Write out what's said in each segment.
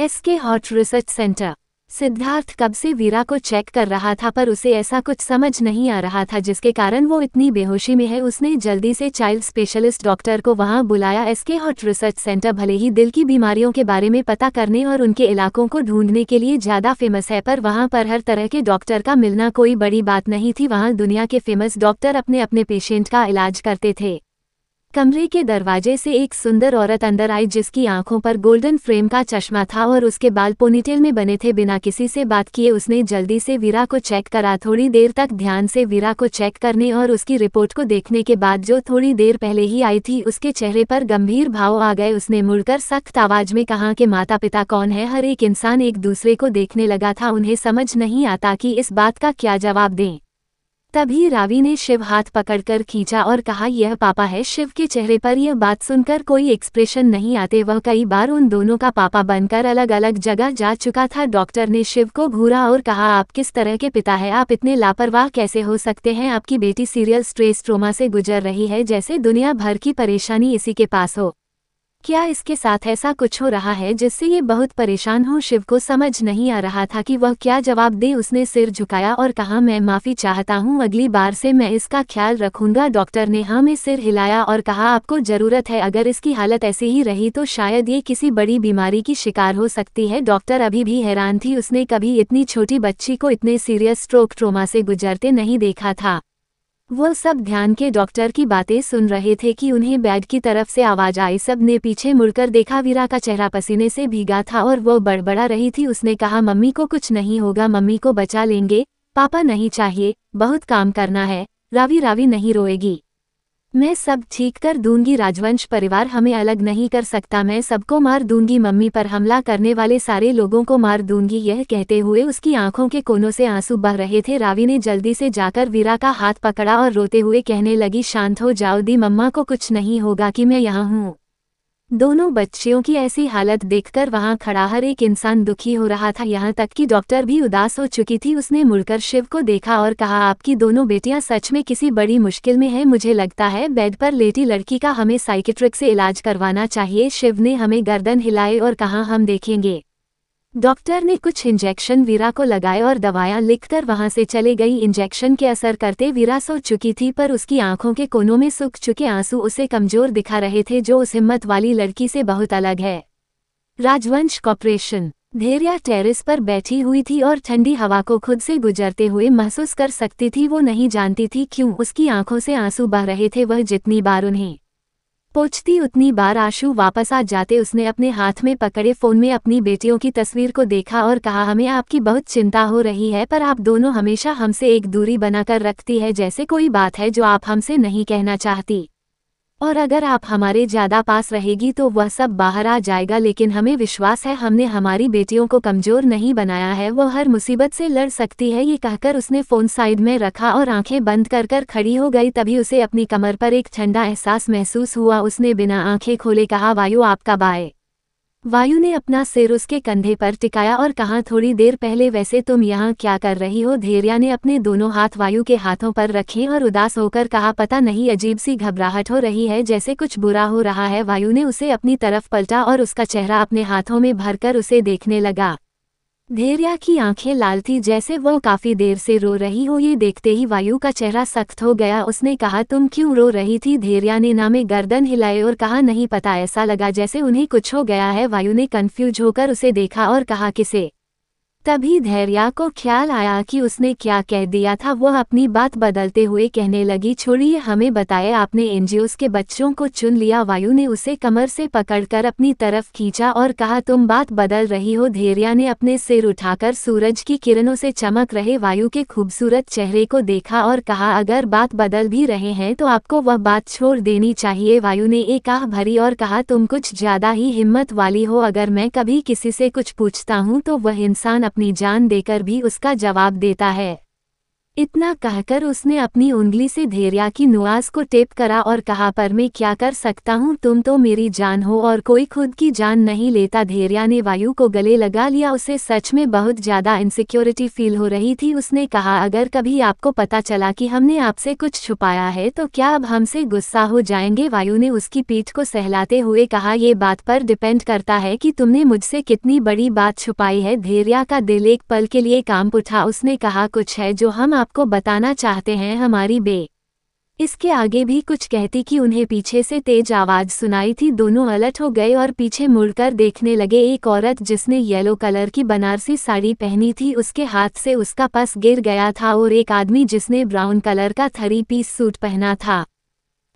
SK hot research centre. Siddharth कब से वीरा को चेक कर रहा था पर उसे ऐसा कुछ समझ नहीं आ रहा था जिसके कारण वो इतनी बेहोशी में है। उसने जल्दी से चाइल्ड स्पेशलिस्ट डॉक्टर को वहां बुलाया। एसके हॉट रिसर्च सेंटर भले ही दिल की बीमारियों के बारे में पता करने और उनके इलाकों को ढूंढने के लिए ज्यादा फेमस है, पर वहां पर हर तरह के डॉक्टर का मिलना कोई बड़ी बात नहीं थी। वहां दुनिया के फेमस डॉक्टर अपने अपने पेशेंट का इलाज करते थे। कमरे के दरवाजे से एक सुंदर औरत अंदर आई जिसकी आंखों पर गोल्डन फ्रेम का चश्मा था और उसके बाल पोनीटेल में बने थे। बिना किसी से बात किए उसने जल्दी से वीरा को चेक करा। थोड़ी देर तक ध्यान से वीरा को चेक करने और उसकी रिपोर्ट को देखने के बाद, जो थोड़ी देर पहले ही आई थी, उसके चेहरे पर गंभीर भाव आ गए। उसने मुड़कर सख्त आवाज में कहा कि माता पिता कौन है। हर एक इंसान एक दूसरे को देखने लगा था। उन्हें समझ नहीं आता कि इस बात का क्या जवाब दें। तभी रावी ने शिव हाथ पकड़कर खींचा और कहा, यह पापा है। शिव के चेहरे पर यह बात सुनकर कोई एक्सप्रेशन नहीं आते। वह कई बार उन दोनों का पापा बनकर अलग अलग जगह जा चुका था। डॉक्टर ने शिव को घूरा और कहा, आप किस तरह के पिता हैं? आप इतने लापरवाह कैसे हो सकते हैं? आपकी बेटी सीरियल स्ट्रेस ट्रोमा से गुजर रही है, जैसे दुनिया भर की परेशानी इसी के पास हो। क्या इसके साथ ऐसा कुछ हो रहा है जिससे ये बहुत परेशान हो? शिव को समझ नहीं आ रहा था कि वह क्या जवाब दे। उसने सिर झुकाया और कहा, मैं माफी चाहता हूँ, अगली बार से मैं इसका ख्याल रखूंगा। डॉक्टर ने हाँ में सिर हिलाया और कहा, आपको जरूरत है। अगर इसकी हालत ऐसी ही रही तो शायद ये किसी बड़ी बीमारी की शिकार हो सकती है। डॉक्टर अभी भी हैरान थी। उसने कभी इतनी छोटी बच्ची को इतने सीरियस स्ट्रोक ट्रोमा से गुजरते नहीं देखा था। वो सब ध्यान के डॉक्टर की बातें सुन रहे थे कि उन्हें बेड की तरफ से आवाज आई। सब ने पीछे मुड़कर देखा। वीरा का चेहरा पसीने से भीगा था और वो बड़बड़ा रही थी। उसने कहा, मम्मी को कुछ नहीं होगा, मम्मी को बचा लेंगे। पापा नहीं चाहिए, बहुत काम करना है। रावी रावी नहीं रोएगी, मैं सब ठीक कर दूंगी। राजवंश परिवार हमें अलग नहीं कर सकता। मैं सबको मार दूंगी, मम्मी पर हमला करने वाले सारे लोगों को मार दूंगी। यह कहते हुए उसकी आंखों के कोनों से आंसू बह रहे थे। रावी ने जल्दी से जाकर वीरा का हाथ पकड़ा और रोते हुए कहने लगी, शांत हो जाओ दी, मम्मा को कुछ नहीं होगा कि मैं यहाँ हूँ। दोनों बच्चियों की ऐसी हालत देखकर वहां खड़ा हर एक इंसान दुखी हो रहा था, यहाँ तक कि डॉक्टर भी उदास हो चुकी थी। उसने मुड़कर शिव को देखा और कहा, आपकी दोनों बेटियां सच में किसी बड़ी मुश्किल में हैं। मुझे लगता है बेड पर लेटी लड़की का हमें साइकियाट्रिक से इलाज करवाना चाहिए। शिव ने हमें गर्दन हिलाए और कहा, हम देखेंगे। डॉक्टर ने कुछ इंजेक्शन वीरा को लगाए और दवायां लिखकर वहां से चले गई। इंजेक्शन के असर करते वीरा सो चुकी थी, पर उसकी आंखों के कोनों में सूख चुके आंसू उसे कमजोर दिखा रहे थे, जो उस हिम्मत वाली लड़की से बहुत अलग है। राजवंश कॉर्पोरेशन। धैर्या टेरेस पर बैठी हुई थी और ठंडी हवा को खुद से गुजरते हुए महसूस कर सकती थी। वो नहीं जानती थी क्यों उसकी आंखों से आंसू बह रहे थे। वह जितनी बार उन्हें पोंछती उतनी बार आंसू वापस आ जाते। उसने अपने हाथ में पकड़े फोन में अपनी बेटियों की तस्वीर को देखा और कहा, हमें आपकी बहुत चिंता हो रही है, पर आप दोनों हमेशा हमसे एक दूरी बनाकर रखती है, जैसे कोई बात है जो आप हमसे नहीं कहना चाहती। और अगर आप हमारे ज्यादा पास रहेगी तो वह सब बाहर आ जाएगा। लेकिन हमें विश्वास है, हमने हमारी बेटियों को कमजोर नहीं बनाया है, वो हर मुसीबत से लड़ सकती है। ये कहकर उसने फोन साइड में रखा और आंखें बंद कर खड़ी हो गई। तभी उसे अपनी कमर पर एक ठंडा एहसास महसूस हुआ। उसने बिना आंखें खोले कहा, वायु आप कब आए? वायु ने अपना सिर उसके कंधे पर टिकाया और कहा, थोड़ी देर पहले। वैसे तुम यहाँ क्या कर रही हो? धैर्या ने अपने दोनों हाथ वायु के हाथों पर रखे और उदास होकर कहा, पता नहीं, अजीब सी घबराहट हो रही है, जैसे कुछ बुरा हो रहा है। वायु ने उसे अपनी तरफ पलटा और उसका चेहरा अपने हाथों में भरकर उसे देखने लगा। धैर्या की आंखें लाल थी, जैसे वो काफी देर से रो रही हो। ये देखते ही वायु का चेहरा सख्त हो गया। उसने कहा, तुम क्यों रो रही थी? धैर्या ने ना में गर्दन हिलाए और कहा, नहीं पता, ऐसा लगा जैसे उन्हें कुछ हो गया है। वायु ने कंफ्यूज होकर उसे देखा और कहा, किसे? तभी धैर्या को ख्याल आया कि उसने क्या कह दिया था। वह अपनी बात बदलते हुए कहने लगी, छोड़िए, हमें बताए, आपने एनजीओस के बच्चों को चुन लिया। वायु ने उसे कमर से पकड़कर अपनी तरफ खींचा और कहा, तुम बात बदल रही हो। धैर्या ने अपने सिर उठाकर सूरज की किरणों से चमक रहे वायु के खूबसूरत चेहरे को देखा और कहा, अगर बात बदल भी रहे हैं तो आपको वह बात छोड़ देनी चाहिए। वायु ने एक आह भरी और कहा, तुम कुछ ज्यादा ही हिम्मत वाली हो। अगर मैं कभी किसी से कुछ पूछता हूँ तो वह इंसान अपनी जान देकर भी उसका जवाब देता है। इतना कहकर उसने अपनी उंगली से धैर्या की नुआज को टेप करा और कहा, पर मैं क्या कर सकता हूँ, तुम तो मेरी जान हो और कोई खुद की जान नहीं लेता। धैर्या ने वायु को गले लगा लिया। उसे सच में बहुत ज्यादा इनसिक्योरिटी फील हो रही थी। उसने कहा, अगर कभी आपको पता चला कि हमने आपसे कुछ छुपाया है तो क्या अब हमसे गुस्सा हो जाएंगे? वायु ने उसकी पीठ को सहलाते हुए कहा, ये बात पर डिपेंड करता है कि तुमने मुझसे कितनी बड़ी बात छुपाई है। धैर्या का दिल एक पल के लिए कांप उठा। उसने कहा, कुछ है जो हम आपको बताना चाहते हैं हमारी बे। इसके आगे भी कुछ कहती कि उन्हें पीछे से तेज आवाज सुनाई थी। दोनों अलर्ट हो गए और पीछे मुड़कर देखने लगे। एक औरत जिसने येलो कलर की बनारसी साड़ी पहनी थी, उसके हाथ से उसका पर्स गिर गया था, और एक आदमी जिसने ब्राउन कलर का 3 पीस सूट पहना था,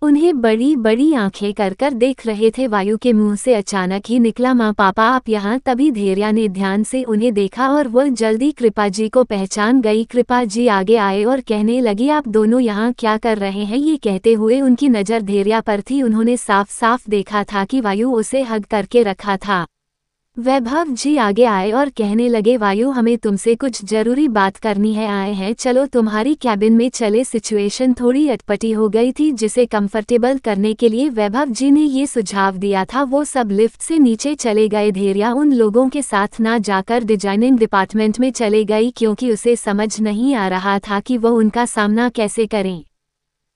उन्हें बड़ी बड़ी आंखें कर कर देख रहे थे। वायु के मुंह से अचानक ही निकला, माँ पापा आप यहाँ। तभी धैर्या ने ध्यान से उन्हें देखा और वह जल्दी कृपा जी को पहचान गई। कृपा जी आगे आए और कहने लगी, आप दोनों यहाँ क्या कर रहे हैं? ये कहते हुए उनकी नज़र धैर्या पर थी। उन्होंने साफ साफ देखा था कि वायु उसे हग करके रखा था। वैभव जी आगे आए और कहने लगे, वायु हमें तुमसे कुछ जरूरी बात करनी है, आए हैं, चलो तुम्हारी कैबिन में चले। सिचुएशन थोड़ी अटपटी हो गई थी जिसे कंफर्टेबल करने के लिए वैभव जी ने ये सुझाव दिया था। वो सब लिफ्ट से नीचे चले गए। धैर्या उन लोगों के साथ ना जाकर डिजाइनिंग डिपार्टमेंट में चले गई क्योंकि उसे समझ नहीं आ रहा था कि वह उनका सामना कैसे करें।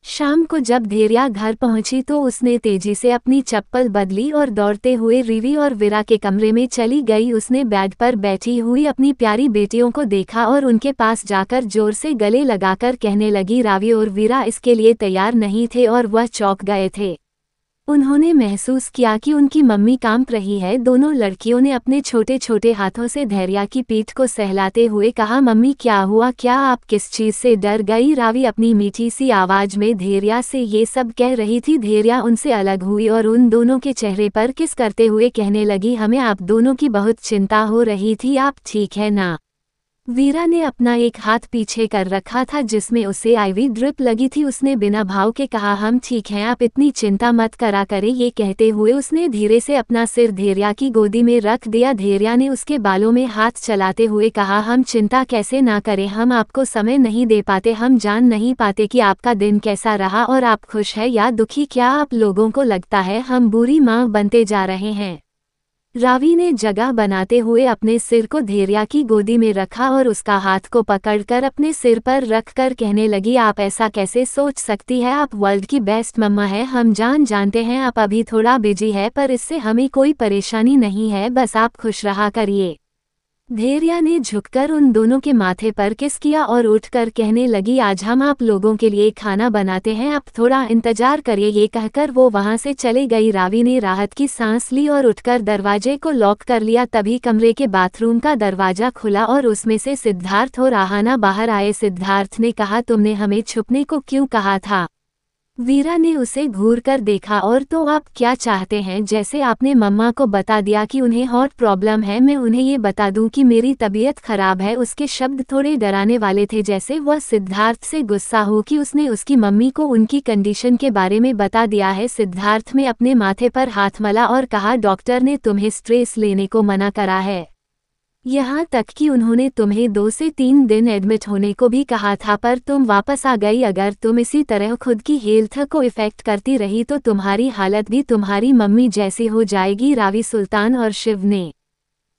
शाम को जब धैर्या घर पहुंची तो उसने तेजी से अपनी चप्पल बदली और दौड़ते हुए रीवी और वीरा के कमरे में चली गई। उसने बेड पर बैठी हुई अपनी प्यारी बेटियों को देखा और उनके पास जाकर जोर से गले लगाकर कहने लगी, रावी और वीरा इसके लिए तैयार नहीं थे और वह चौंक गए थे। उन्होंने महसूस किया कि उनकी मम्मी कांप रही है। दोनों लड़कियों ने अपने छोटे छोटे हाथों से धैर्या की पीठ को सहलाते हुए कहा, मम्मी क्या हुआ, क्या आप किस चीज से डर गई? रावी अपनी मीठी सी आवाज में धैर्या से ये सब कह रही थी। धैर्या उनसे अलग हुई और उन दोनों के चेहरे पर किस करते हुए कहने लगी, हमें आप दोनों की बहुत चिंता हो रही थी, आप ठीक है ना? वीरा ने अपना एक हाथ पीछे कर रखा था जिसमें उसे आईवी ड्रिप लगी थी। उसने बिना भाव के कहा, हम ठीक हैं, आप इतनी चिंता मत करा करें। ये कहते हुए उसने धीरे से अपना सिर धैर्या की गोदी में रख दिया। धैर्या ने उसके बालों में हाथ चलाते हुए कहा, हम चिंता कैसे ना करें, हम आपको समय नहीं दे पाते, हम जान नहीं पाते कि आपका दिन कैसा रहा और आप खुश है या दुखी। क्या आप लोगों को लगता है हम बुरी माँ बनते जा रहे हैं? रावी ने जगह बनाते हुए अपने सिर को धैर्या की गोदी में रखा और उसका हाथ को पकड़कर अपने सिर पर रखकर कहने लगी, आप ऐसा कैसे सोच सकती है, आप वर्ल्ड की बेस्ट मम्मा है। हम जानते हैं आप अभी थोड़ा बिजी है, पर इससे हमें कोई परेशानी नहीं है, बस आप खुश रहा करिए। धैर्या ने झुककर उन दोनों के माथे पर किस किया और उठकर कहने लगी, आज हम आप लोगों के लिए खाना बनाते हैं, आप थोड़ा इंतजार करिए। ये कहकर वो वहां से चले गई। रावी ने राहत की सांस ली और उठकर दरवाजे को लॉक कर लिया। तभी कमरे के बाथरूम का दरवाजा खुला और उसमें से सिद्धार्थ और आहाना बाहर आए। सिद्धार्थ ने कहा, तुमने हमें छुपने को क्यों कहा था? वीरा ने उसे घूर कर देखा, और तो आप क्या चाहते हैं? जैसे आपने मम्मा को बता दिया कि उन्हें हार्ट प्रॉब्लम है, मैं उन्हें ये बता दूं कि मेरी तबीयत खराब है। उसके शब्द थोड़े डराने वाले थे, जैसे वह सिद्धार्थ से गुस्सा हो कि उसने उसकी मम्मी को उनकी कंडीशन के बारे में बता दिया है। सिद्धार्थ ने अपने माथे पर हाथ मला और कहा, डॉक्टर ने तुम्हें स्ट्रेस लेने को मना करा है, यहाँ तक कि उन्होंने तुम्हें 2 से 3 दिन एडमिट होने को भी कहा था, पर तुम वापस आ गई। अगर तुम इसी तरह खुद की हेल्थ को इफेक्ट करती रही तो तुम्हारी हालत भी तुम्हारी मम्मी जैसी हो जाएगी। रावी, सुल्तान और शिव ने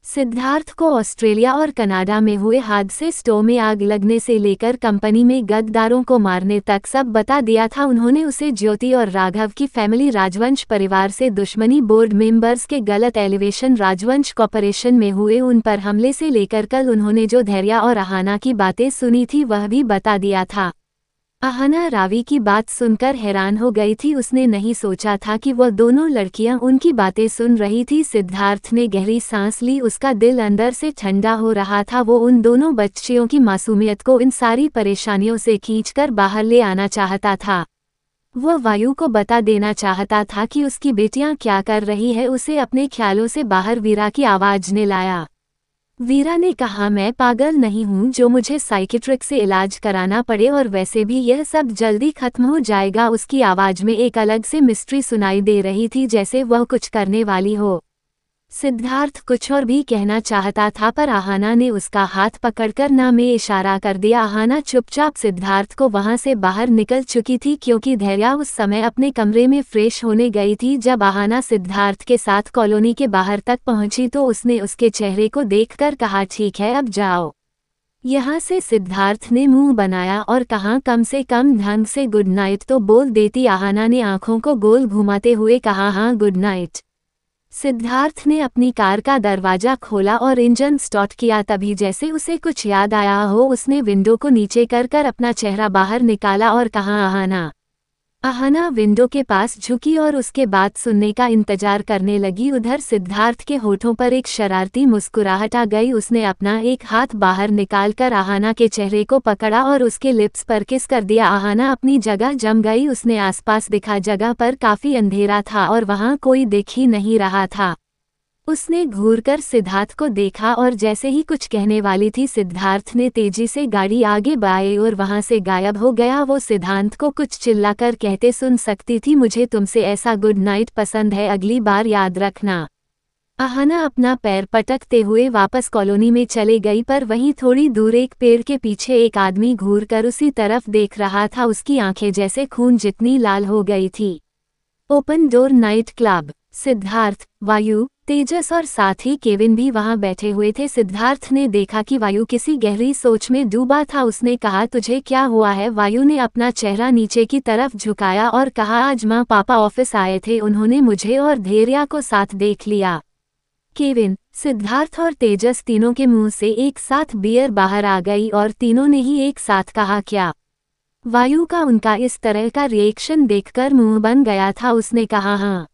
सिद्धार्थ को ऑस्ट्रेलिया और कनाडा में हुए हादसे, स्टोव में आग लगने से लेकर कंपनी में गद्दारों को मारने तक सब बता दिया था। उन्होंने उसे ज्योति और राघव की फैमिली, राजवंश परिवार से दुश्मनी, बोर्ड मेंबर्स के गलत एलिवेशन, राजवंश कॉर्पोरेशन में हुए उन पर हमले से लेकर कल उन्होंने जो धैर्या और आहाना की बातें सुनी थी वह भी बता दिया था। आहाना रावी की बात सुनकर हैरान हो गई थी। उसने नहीं सोचा था कि वह दोनों लड़कियां उनकी बातें सुन रही थी। सिद्धार्थ ने गहरी सांस ली, उसका दिल अंदर से ठंडा हो रहा था। वो उन दोनों बच्चियों की मासूमियत को इन सारी परेशानियों से खींचकर बाहर ले आना चाहता था। वह वायु को बता देना चाहता था कि उसकी बेटियां क्या कर रही है। उसे अपने ख्यालों से बाहर वीरा की आवाज ने लाया। वीरा ने कहा, मैं पागल नहीं हूँ जो मुझे साइकिट्रिक से इलाज कराना पड़े, और वैसे भी यह सब जल्दी खत्म हो जाएगा। उसकी आवाज में एक अलग से मिस्ट्री सुनाई दे रही थी, जैसे वह कुछ करने वाली हो। सिद्धार्थ कुछ और भी कहना चाहता था पर आहाना ने उसका हाथ पकड़कर ना में इशारा कर दिया। आहाना चुपचाप सिद्धार्थ को वहां से बाहर निकल चुकी थी क्योंकि धैर्या उस समय अपने कमरे में फ्रेश होने गई थी। जब आहाना सिद्धार्थ के साथ कॉलोनी के बाहर तक पहुंची तो उसने उसके चेहरे को देखकर कहा, ठीक है अब जाओ यहाँ से। सिद्धार्थ ने मुंह बनाया और कहा, कम से कम ढंग से गुड नाइट तो बोल देती। आहाना ने आंखों को गोल घुमाते हुए कहा, हाँ गुड नाइट। सिद्धार्थ ने अपनी कार का दरवाजा खोला और इंजन स्टार्ट किया। तभी जैसे उसे कुछ याद आया हो उसने विंडो को नीचे कर अपना चेहरा बाहर निकाला और कहा, आहाना। आहाना विंडो के पास झुकी और उसके बात सुनने का इंतजार करने लगी। उधर सिद्धार्थ के होठों पर एक शरारती मुस्कुराहट आ गई। उसने अपना एक हाथ बाहर निकालकर आहाना के चेहरे को पकड़ा और उसके लिप्स पर किस कर दिया। आहाना अपनी जगह जम गई। उसने आसपास देखा, जगह पर काफी अंधेरा था और वहां कोई दिख ही नहीं रहा था। उसने घूरकर सिद्धार्थ को देखा और जैसे ही कुछ कहने वाली थी सिद्धार्थ ने तेजी से गाड़ी आगे बढ़ाई और वहां से गायब हो गया। वो सिद्धार्थ को कुछ चिल्लाकर कहते सुन सकती थी, मुझे तुमसे ऐसा गुड नाइट पसंद है, अगली बार याद रखना। आहाना अपना पैर पटकते हुए वापस कॉलोनी में चले गई पर वहीं थोड़ी दूर एक पेड़ के पीछे एक आदमी घूरकर उसी तरफ देख रहा था। उसकी आंखें जैसे खून जितनी लाल हो गई थी। Open door night club. Siddharth, वायु, तेजस और साथ ही केविन भी वहां बैठे हुए थे। सिद्धार्थ ने देखा कि वायु किसी गहरी सोच में डूबा था। उसने कहा, तुझे क्या हुआ है? वायु ने अपना चेहरा नीचे की तरफ झुकाया और कहा, आज माँ पापा ऑफिस आए थे, उन्होंने मुझे और धैर्या को साथ देख लिया। केविन, सिद्धार्थ और तेजस तीनों के मुंह से एक साथ बियर बाहर आ गई और तीनों ने ही एक साथ कहा, क्या? वायु का उनका इस तरह का रिएक्शन देखकर मुंह बन गया था। उसने कहा, हाँ।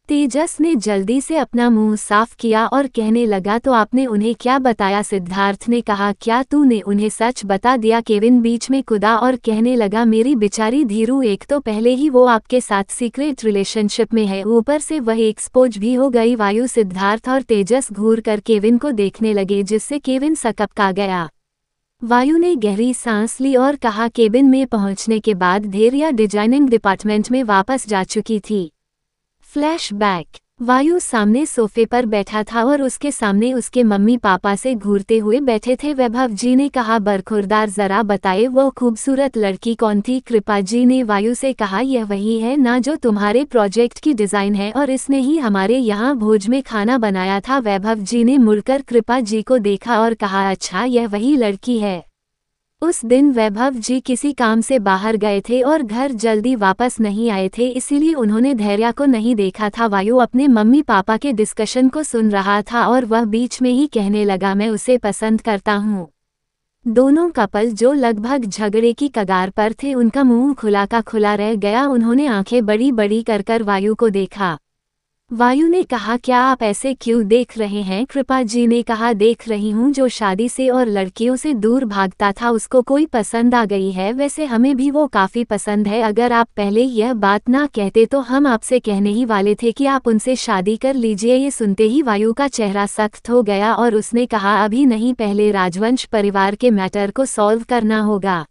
तेजस ने जल्दी से अपना मुंह साफ किया और कहने लगा, तो आपने उन्हें क्या बताया? सिद्धार्थ ने कहा, क्या तूने उन्हें सच बता दिया? केविन बीच में कूदा और कहने लगा, मेरी बेचारी धीरू, एक तो पहले ही वो आपके साथ सीक्रेट रिलेशनशिप में है, ऊपर से वह एक्सपोज भी हो गई। वायु, सिद्धार्थ और तेजस घूर कर केविन को देखने लगे जिससे केविन सकपका गया। वायु ने गहरी सांस ली और कहा, केबिन में पहुंचने के बाद धैर्या डिजाइनिंग डिपार्टमेंट में वापस जा चुकी थी। फ्लैशबैक। वायु सामने सोफे पर बैठा था और उसके सामने उसके मम्मी पापा से घूरते हुए बैठे थे। वैभव जी ने कहा, बरखुरदार, जरा बताए वो खूबसूरत लड़की कौन थी? कृपा जी ने वायु से कहा, यह वही है ना जो तुम्हारे प्रोजेक्ट की डिजाइन है और इसने ही हमारे यहाँ भोज में खाना बनाया था। वैभव जी ने मुड़कर कृपा जी को देखा और कहा, अच्छा यह वही लड़की है। उस दिन वैभव जी किसी काम से बाहर गए थे और घर जल्दी वापस नहीं आए थे, इसीलिए उन्होंने धैर्या को नहीं देखा था। वायु अपने मम्मी पापा के डिस्कशन को सुन रहा था और वह बीच में ही कहने लगा, मैं उसे पसंद करता हूँ। दोनों कपल जो लगभग झगड़े की कगार पर थे उनका मुंह खुला का खुला रह गया। उन्होंने आंखें बड़ी बड़ी कर वायु को देखा। वायु ने कहा, क्या आप ऐसे क्यों देख रहे हैं? कृपा जी ने कहा, देख रही हूँ जो शादी से और लड़कियों से दूर भागता था उसको कोई पसंद आ गई है। वैसे हमें भी वो काफी पसंद है। अगर आप पहले यह बात ना कहते तो हम आपसे कहने ही वाले थे कि आप उनसे शादी कर लीजिए। ये सुनते ही वायु का चेहरा सख्त हो गया और उसने कहा, अभी नहीं, पहले राजवंश परिवार के मैटर को सॉल्व करना होगा।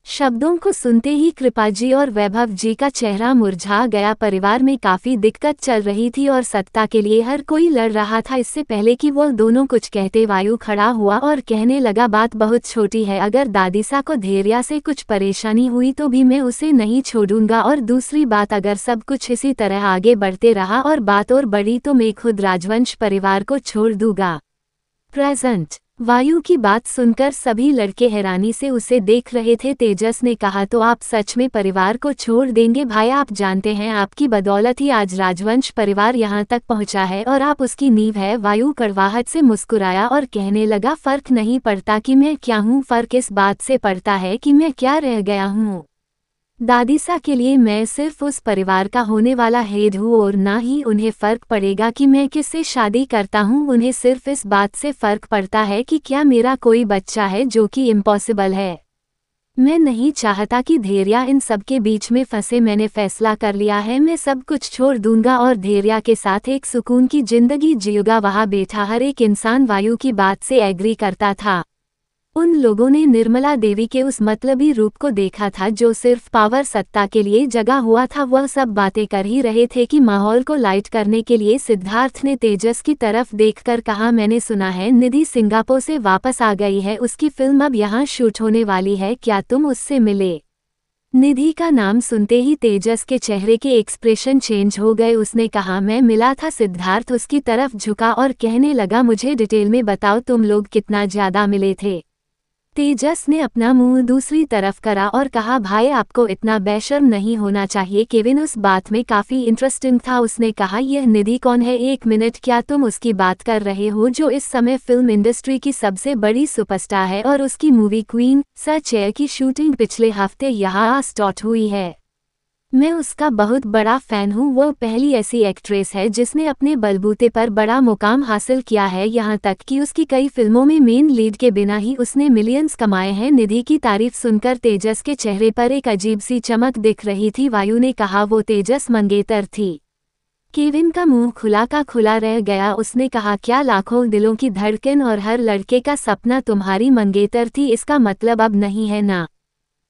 शब्दों को सुनते ही कृपा जी और वैभव जी का चेहरा मुरझा गया। परिवार में काफी दिक्कत चल रही थी और सत्ता के लिए हर कोई लड़ रहा था। इससे पहले कि वो दोनों कुछ कहते वायु खड़ा हुआ और कहने लगा, बात बहुत छोटी है, अगर दादीसा को धैर्या से कुछ परेशानी हुई तो भी मैं उसे नहीं छोड़ूंगा, और दूसरी बात, अगर सब कुछ इसी तरह आगे बढ़ते रहा और बात और बढ़ी तो मैं खुद राजवंश परिवार को छोड़ दूंगा। प्रेजेंट। वायु की बात सुनकर सभी लड़के हैरानी से उसे देख रहे थे। तेजस ने कहा, तो आप सच में परिवार को छोड़ देंगे? भाई, आप जानते हैं आपकी बदौलत ही आज राजवंश परिवार यहाँ तक पहुँचा है और आप उसकी नींव है। वायु कड़वाहट से मुस्कुराया और कहने लगा, फर्क नहीं पड़ता कि मैं क्या हूँ, फर्क इस बात से पड़ता है कि मैं क्या रह गया हूँ। दादीसा के लिए मैं सिर्फ उस परिवार का होने वाला हेड हूँ और ना ही उन्हें फर्क पड़ेगा कि मैं किससे शादी करता हूँ। उन्हें सिर्फ इस बात से फर्क पड़ता है कि क्या मेरा कोई बच्चा है, जो कि इम्पॉसिबल है। मैं नहीं चाहता कि धैर्या इन सब के बीच में फंसे। मैंने फैसला कर लिया है, मैं सब कुछ छोड़ दूंगा और धैर्या के साथ एक सुकून की जिंदगी जीऊंगा। वहाँ बैठा हर एक इंसान वायु की बात से एग्री करता था। उन लोगों ने निर्मला देवी के उस मतलबी रूप को देखा था जो सिर्फ पावर सत्ता के लिए जगा हुआ था। वह सब बातें कर ही रहे थे कि माहौल को लाइट करने के लिए सिद्धार्थ ने तेजस की तरफ देखकर कहा, मैंने सुना है निधि सिंगापुर से वापस आ गई है, उसकी फिल्म अब यहाँ शूट होने वाली है, क्या तुम उससे मिले? निधि का नाम सुनते ही तेजस के चेहरे के एक्सप्रेशन चेंज हो गए। उसने कहा, मैं मिला था। सिद्धार्थ उसकी तरफ झुका और कहने लगा, मुझे डिटेल में बताओ, तुम लोग कितना ज्यादा मिले थे? तेजस ने अपना मुंह दूसरी तरफ करा और कहा, भाई आपको इतना बेशर्म नहीं होना चाहिए। केविन उस बात में काफी इंटरेस्टिंग था। उसने कहा, यह निधि कौन है? एक मिनट, क्या तुम उसकी बात कर रहे हो जो इस समय फिल्म इंडस्ट्री की सबसे बड़ी सुपरस्टार है और उसकी मूवी क्वीन सच है की शूटिंग पिछले हफ्ते यहाँ स्टार्ट हुई है। मैं उसका बहुत बड़ा फैन हूँ। वह पहली ऐसी एक्ट्रेस है जिसने अपने बलबूते पर बड़ा मुकाम हासिल किया है, यहाँ तक कि उसकी कई फिल्मों में मेन लीड के बिना ही उसने मिलियंस कमाए हैं। निधि की तारीफ सुनकर तेजस के चेहरे पर एक अजीब सी चमक दिख रही थी। वायु ने कहा, वो तेजस मंगेतर थी। केविन का मुंह खुला का खुला रह गया। उसने कहा, क्या लाखों दिलों की धड़कन और हर लड़के का सपना तुम्हारी मंगेतर थी? इसका मतलब अब नहीं है ना?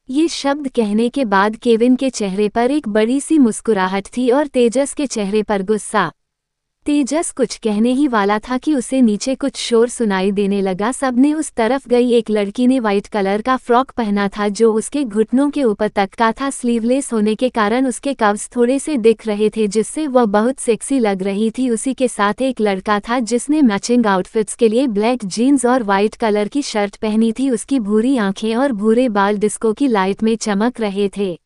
ये शब्द कहने के बाद केविन के चेहरे पर एक बड़ी सी मुस्कुराहट थी और तेजस के चेहरे पर गुस्सा। तेजस कुछ कहने ही वाला था कि उसे नीचे कुछ शोर सुनाई देने लगा। सबने उस तरफ गई। एक लड़की ने वाइट कलर का फ्रॉक पहना था जो उसके घुटनों के ऊपर तक का था। स्लीवलेस होने के कारण उसके कव्स थोड़े से दिख रहे थे जिससे वह बहुत सेक्सी लग रही थी। उसी के साथ एक लड़का था जिसने मैचिंग आउटफिट्स के लिए ब्लैक जीन्स और वाइट कलर की शर्ट पहनी थी। उसकी भूरी आंखें और भूरे बाल डिस्को की लाइट में चमक रहे थे।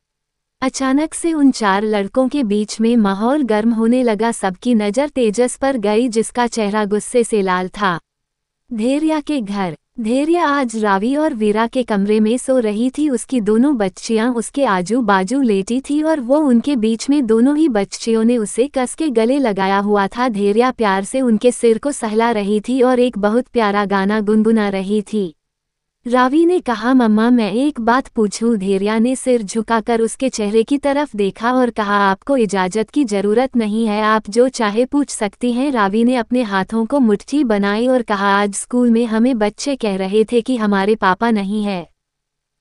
अचानक से उन चार लड़कों के बीच में माहौल गर्म होने लगा। सबकी नज़र तेजस पर गई जिसका चेहरा गुस्से से लाल था। धैर्या के घर। धैर्या आज रावी और वीरा के कमरे में सो रही थी। उसकी दोनों बच्चियां उसके आजू बाजू लेटी थी और वो उनके बीच में। दोनों ही बच्चियों ने उसे कस के गले लगाया हुआ था। धैर्या प्यार से उनके सिर को सहला रही थी और एक बहुत प्यारा गाना गुनगुना रही थी। रावी ने कहा, मम्मा मैं एक बात पूछूं? धैर्या ने सिर झुकाकर उसके चेहरे की तरफ देखा और कहा, आपको इजाजत की जरूरत नहीं है, आप जो चाहे पूछ सकती हैं। रावी ने अपने हाथों को मुट्ठी बनाई और कहा, आज स्कूल में हमें बच्चे कह रहे थे कि हमारे पापा नहीं है।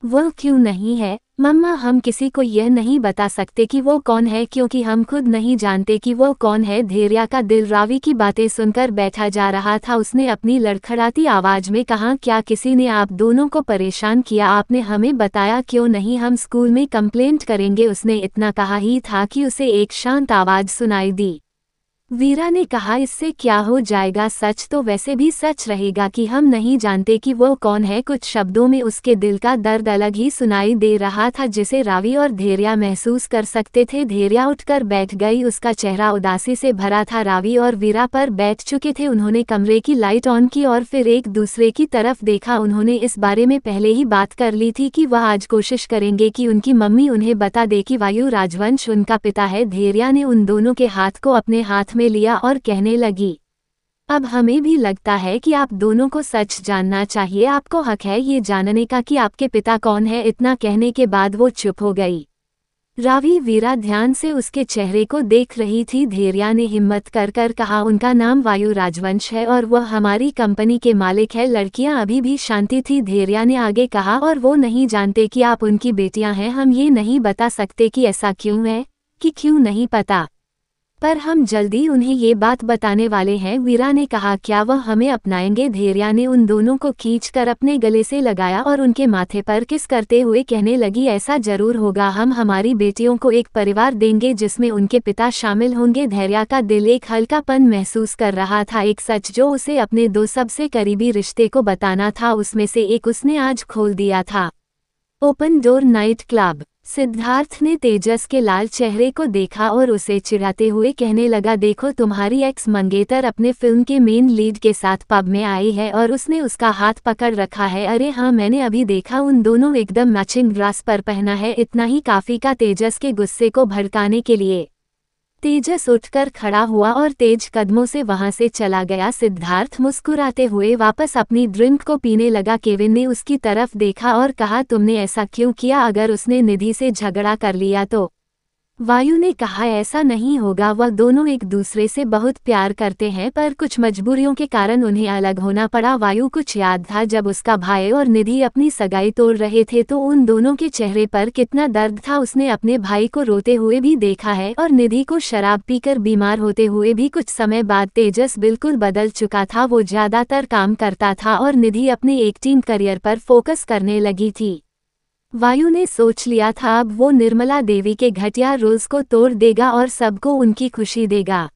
वो क्यों नहीं है? मम्मा हम किसी को यह नहीं बता सकते कि वो कौन है क्योंकि हम खुद नहीं जानते कि वो कौन है। धैर्या का दिल रावी की बातें सुनकर बैठा जा रहा था। उसने अपनी लड़खड़ाती आवाज में कहा, क्या किसी ने आप दोनों को परेशान किया? आपने हमें बताया क्यों नहीं? हम स्कूल में कंप्लेंट करेंगे। उसने इतना कहा ही था कि उसे एक शांत आवाज सुनाई दी। वीरा ने कहा, इससे क्या हो जाएगा? सच तो वैसे भी सच रहेगा कि हम नहीं जानते कि वो कौन है। कुछ शब्दों में उसके दिल का दर्द अलग ही सुनाई दे रहा था जिसे रावी और धैर्या महसूस कर सकते थे। धैर्या उठकर बैठ गई। उसका चेहरा उदासी से भरा था। रावी और वीरा पर बैठ चुके थे। उन्होंने कमरे की लाइट ऑन की और फिर एक दूसरे की तरफ देखा। उन्होंने इस बारे में पहले ही बात कर ली थी कि वह आज कोशिश करेंगे कि उनकी मम्मी उन्हें बता दे कि वायु राजवंश उनका पिता है। धैर्या ने उन दोनों के हाथ को अपने हाथ में लिया और कहने लगी, अब हमें भी लगता है कि आप दोनों को सच जानना चाहिए। आपको हक है ये जानने का कि आपके पिता कौन है। इतना कहने के बाद वो चुप हो गई। रावी वीरा ध्यान से उसके चेहरे को देख रही थी। धैर्या ने हिम्मत कर कर कहा, उनका नाम वायु राजवंश है और वह हमारी कंपनी के मालिक है। लड़कियां अभी भी शांति थी। धैर्या ने आगे कहा, और वो नहीं जानते कि आप उनकी बेटियां हैं। हम ये नहीं बता सकते कि ऐसा क्यों है, कि क्यों नहीं पता, पर हम जल्दी उन्हें ये बात बताने वाले हैं। वीरा ने कहा, क्या वह हमें अपनाएंगे? धैर्या ने उन दोनों को खींचकर अपने गले से लगाया और उनके माथे पर किस करते हुए कहने लगी, ऐसा जरूर होगा। हम हमारी बेटियों को एक परिवार देंगे जिसमें उनके पिता शामिल होंगे। धैर्या का दिल एक हल्कापन महसूस कर रहा था। एक सच जो उसे अपने दो सबसे करीबी रिश्ते को बताना था, उसमें से एक उसने आज खोल दिया था। Open door night club. Siddharth ने तेजस के लाल चेहरे को देखा और उसे चिढ़ाते हुए कहने लगा, देखो तुम्हारी एक्स मंगेतर अपने फिल्म के मेन लीड के साथ पब में आई है और उसने उसका हाथ पकड़ रखा है। अरे हाँ, मैंने अभी देखा, उन दोनों एकदम मैचिंग ड्रेस पर पहना है। इतना ही काफी का तेजस के गुस्से को भड़काने के लिए। तेजस उठकर खड़ा हुआ और तेज कदमों से वहां से चला गया। सिद्धार्थ मुस्कुराते हुए वापस अपनी ड्रिंक को पीने लगा। केविन ने उसकी तरफ देखा और कहा, तुमने ऐसा क्यों किया? अगर उसने निधि से झगड़ा कर लिया तो? वायु ने कहा ऐसा नहीं होगा, वह दोनों एक दूसरे से बहुत प्यार करते हैं पर कुछ मजबूरियों के कारण उन्हें अलग होना पड़ा। वायु कुछ याद था जब उसका भाई और निधि अपनी सगाई तोड़ रहे थे तो उन दोनों के चेहरे पर कितना दर्द था। उसने अपने भाई को रोते हुए भी देखा है और निधि को शराब पीकर बीमार होते हुए भी। कुछ समय बाद तेजस बिल्कुल बदल चुका था, वो ज्यादातर काम करता था और निधि अपने एक्टिंग करियर पर फोकस करने लगी थी। वायु ने सोच लिया था अब वो निर्मला देवी के घटिया रूल्स को तोड़ देगा और सबको उनकी खुशी देगा।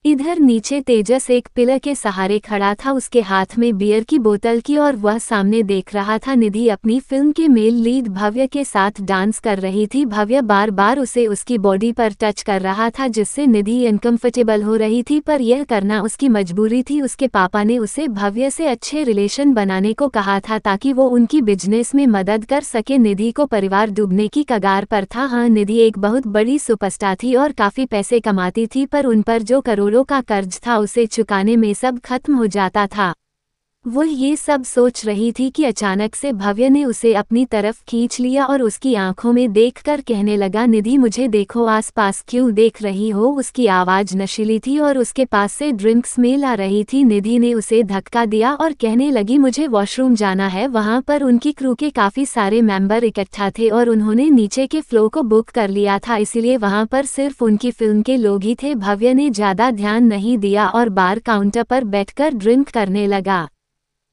इधर नीचे तेजस एक पिलर के सहारे खड़ा था, उसके हाथ में बियर की बोतल की और वह सामने देख रहा था। निधि अपनी फिल्म के मेल लीड भव्य के साथ डांस कर रही थी। भव्य बार बार उसे उसकी बॉडी पर टच कर रहा था जिससे निधि अनकंफर्टेबल हो रही थी, पर यह करना उसकी मजबूरी थी। उसके पापा ने उसे भव्य से अच्छे रिलेशन बनाने को कहा था ताकि वो उनकी बिजनेस में मदद कर सके। निधि को परिवार डूबने की कगार पर था। हाँ, निधि एक बहुत बड़ी सुपरस्टार थी और काफी पैसे कमाती थी, पर उन पर जो करोड़ों का कर्ज था उसे चुकाने में सब खत्म हो जाता था। वो ये सब सोच रही थी कि अचानक से भव्य ने उसे अपनी तरफ खींच लिया और उसकी आंखों में देखकर कहने लगा, निधि मुझे देखो, आसपास क्यों देख रही हो। उसकी आवाज नशीली थी और उसके पास से ड्रिंक स्मेल आ रही थी। निधि ने उसे धक्का दिया और कहने लगी, मुझे वॉशरूम जाना है। वहां पर उनकी क्रू के काफी सारे मेंबर इकट्ठा थे और उन्होंने नीचे के फ्लोर को बुक कर लिया था, इसलिए वहां पर सिर्फ उनकी फिल्म के लोग ही थे। भव्य ने ज्यादा ध्यान नहीं दिया और बार काउंटर पर बैठकर ड्रिंक करने लगा।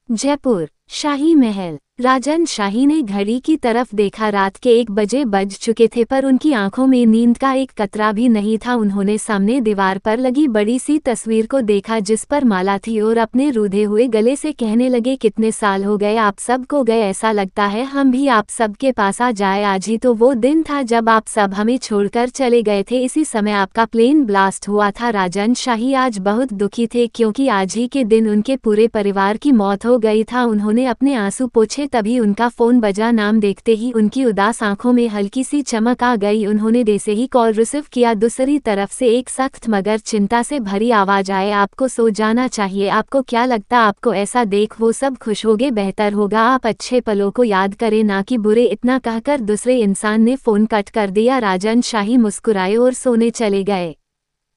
जयपुर शाही महल। राजन शाही ने घड़ी की तरफ देखा, रात के 1 बजे बज चुके थे पर उनकी आंखों में नींद का एक कतरा भी नहीं था। उन्होंने सामने दीवार पर लगी बड़ी सी तस्वीर को देखा जिस पर माला थी और अपने रूधे हुए गले से कहने लगे, कितने साल हो गए आप सब को गए, ऐसा लगता है हम भी आप सब के पास आ जाए। आज ही तो वो दिन था जब आप सब हमें छोड़कर चले गए थे, इसी समय आपका प्लेन ब्लास्ट हुआ था। राजन शाही आज बहुत दुखी थे क्योंकि आज ही के दिन उनके पूरे परिवार की मौत हो गई था। उन्होंने अपने आंसू पोंछे, तभी उनका फोन बजा। नाम देखते ही उनकी उदास आंखों में हल्की सी चमक आ गई। उन्होंने जैसे ही कॉल रिसीव किया, दूसरी तरफ से एक सख्त मगर चिंता से भरी आवाज आए, आपको सो जाना चाहिए। आपको क्या लगता आपको ऐसा देख वो सब खुश होगे? बेहतर होगा आप अच्छे पलों को याद करें ना कि बुरे। इतना कहकर दूसरे इंसान ने फोन कट कर दिया। राजन शाही मुस्कुराए और सोने चले गए।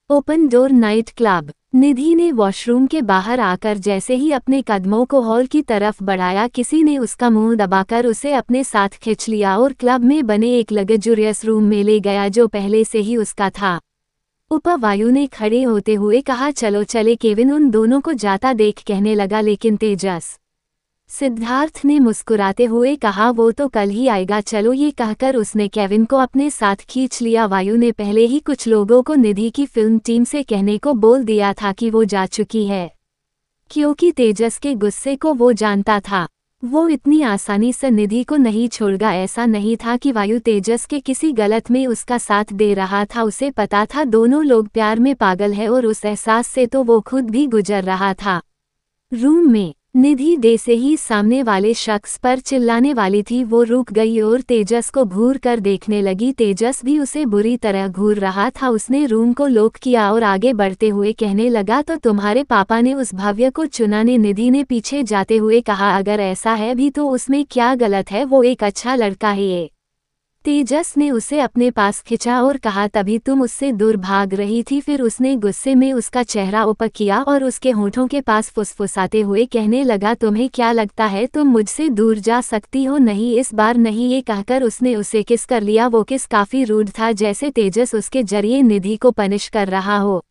Open door night club. Nidhi ने वॉशरूम के बाहर आकर जैसे ही अपने कदमों को हॉल की तरफ बढ़ाया, किसी ने उसका मुंह दबाकर उसे अपने साथ खींच लिया और क्लब में बने एक लग्जरियस रूम में ले गया जो पहले से ही उसका था। ऊपर वायु ने खड़े होते हुए कहा, चलो चले। केविन उन दोनों को जाता देख कहने लगा, लेकिन तेजस? सिद्धार्थ ने मुस्कुराते हुए कहा, वो तो कल ही आएगा, चलो। ये कहकर उसने केविन को अपने साथ खींच लिया। वायु ने पहले ही कुछ लोगों को निधि की फिल्म टीम से कहने को बोल दिया था कि वो जा चुकी है, क्योंकि तेजस के गुस्से को वो जानता था। वो इतनी आसानी से निधि को नहीं छोड़गा। ऐसा नहीं था कि वायु तेजस के किसी गलत में उसका साथ दे रहा था, उसे पता था दोनों लोग प्यार में पागल है और उस एहसास से तो वो खुद भी गुजर रहा था। रूम में निधि जैसे ही सामने वाले शख्स पर चिल्लाने वाली थी, वो रुक गई और तेजस को घूर कर देखने लगी। तेजस भी उसे बुरी तरह घूर रहा था। उसने रूम को लॉक किया और आगे बढ़ते हुए कहने लगा, तो तुम्हारे पापा ने उस भव्य को चुना? ने निधि ने पीछे जाते हुए कहा, अगर ऐसा है भी तो उसमें क्या गलत है, वो एक अच्छा लड़का है ये। तेजस ने उसे अपने पास खिंचा और कहा, तभी तुम उससे दूर भाग रही थी। फिर उसने गुस्से में उसका चेहरा ऊपर किया और उसके होठों के पास फुसफुसाते हुए कहने लगा, तुम्हें क्या लगता है तुम मुझसे दूर जा सकती हो? नहीं, इस बार नहीं। ये कहकर उसने उसे किस कर लिया। वो किस काफी रूड था, जैसे तेजस उसके जरिए निधि को पनिश कर रहा हो।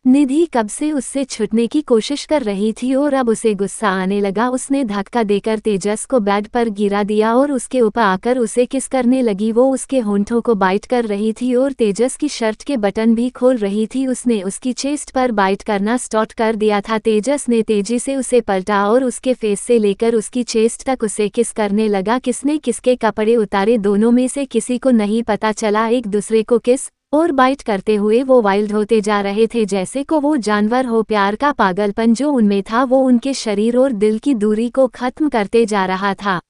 निधि कब से उससे छुटने की कोशिश कर रही थी और अब उसे गुस्सा आने लगा। उसने धक्का देकर तेजस को बेड पर गिरा दिया और उसके ऊपर आकर उसे किस करने लगी। वो उसके होंठों को बाइट कर रही थी और तेजस की शर्ट के बटन भी खोल रही थी। उसने उसकी चेस्ट पर बाइट करना स्टार्ट कर दिया था। तेजस ने तेजी से उसे पलटा और उसके फेस से लेकर उसकी चेस्ट तक उसे किस करने लगा। किसने किसके कपड़े उतारे, दोनों में से किसी को नहीं पता चला। एक दूसरे को किस और बाइट करते हुए वो वाइल्ड होते जा रहे थे, जैसे को वो जानवर हो। प्यार का पागलपन जो उनमें था वो उनके शरीर और दिल की दूरी को खत्म करते जा रहा था।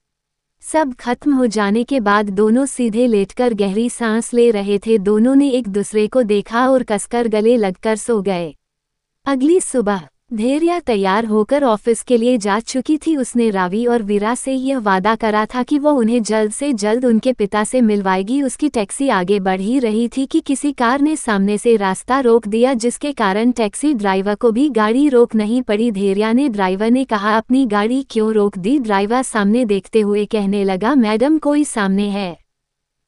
सब खत्म हो जाने के बाद दोनों सीधे लेटकर गहरी सांस ले रहे थे। दोनों ने एक दूसरे को देखा और कसकर गले लगकर सो गए। अगली सुबह धैर्या तैयार होकर ऑफिस के लिए जा चुकी थी। उसने रावी और वीरा से यह वादा करा था कि वो उन्हें जल्द से जल्द उनके पिता से मिलवाएगी। उसकी टैक्सी आगे बढ़ ही रही थी कि किसी कार ने सामने से रास्ता रोक दिया, जिसके कारण टैक्सी ड्राइवर को भी गाड़ी रोक नहीं पड़ी। धैर्या ने ड्राइवर ने कहा, अपनी गाड़ी क्यों रोक दी? ड्राइवर सामने देखते हुए कहने लगा, मैडम कोई सामने है।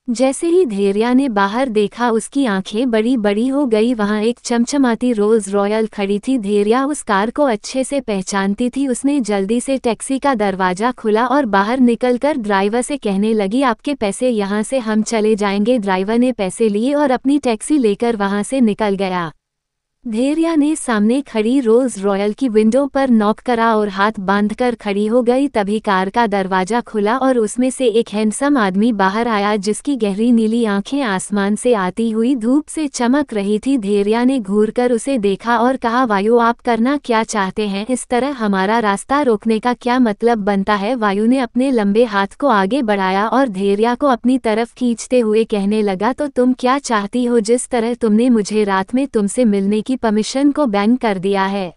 जैसे ही धैर्या ने बाहर देखा, उसकी आंखें बड़ी बड़ी हो गई। वहां एक चमचमाती रोल्स रॉयल खड़ी थी। धैर्या उस कार को अच्छे से पहचानती थी। उसने जल्दी से टैक्सी का दरवाजा खुला और बाहर निकलकर ड्राइवर से कहने लगी, आपके पैसे, यहाँ से हम चले जाएंगे। ड्राइवर ने पैसे लिए और अपनी टैक्सी लेकर वहां से निकल गया। धैर्या ने सामने खड़ी रोल्स रॉयल की विंडो पर नॉक करा और हाथ बांधकर खड़ी हो गई। तभी कार का दरवाजा खुला और उसमें से एक हैंडसम आदमी बाहर आया, जिसकी गहरी नीली आंखें आसमान से आती हुई धूप से चमक रही थी। धैर्या ने घूरकर उसे देखा और कहा, वायु आप करना क्या चाहते हैं? इस तरह हमारा रास्ता रोकने का क्या मतलब बनता है? वायु ने अपने लंबे हाथ को आगे बढ़ाया और धैर्या को अपनी तरफ खींचते हुए कहने लगा, तो तुम क्या चाहती हो? जिस तरह तुमने मुझे रात में तुमसे मिलने की परमिशन को बैन कर दिया है,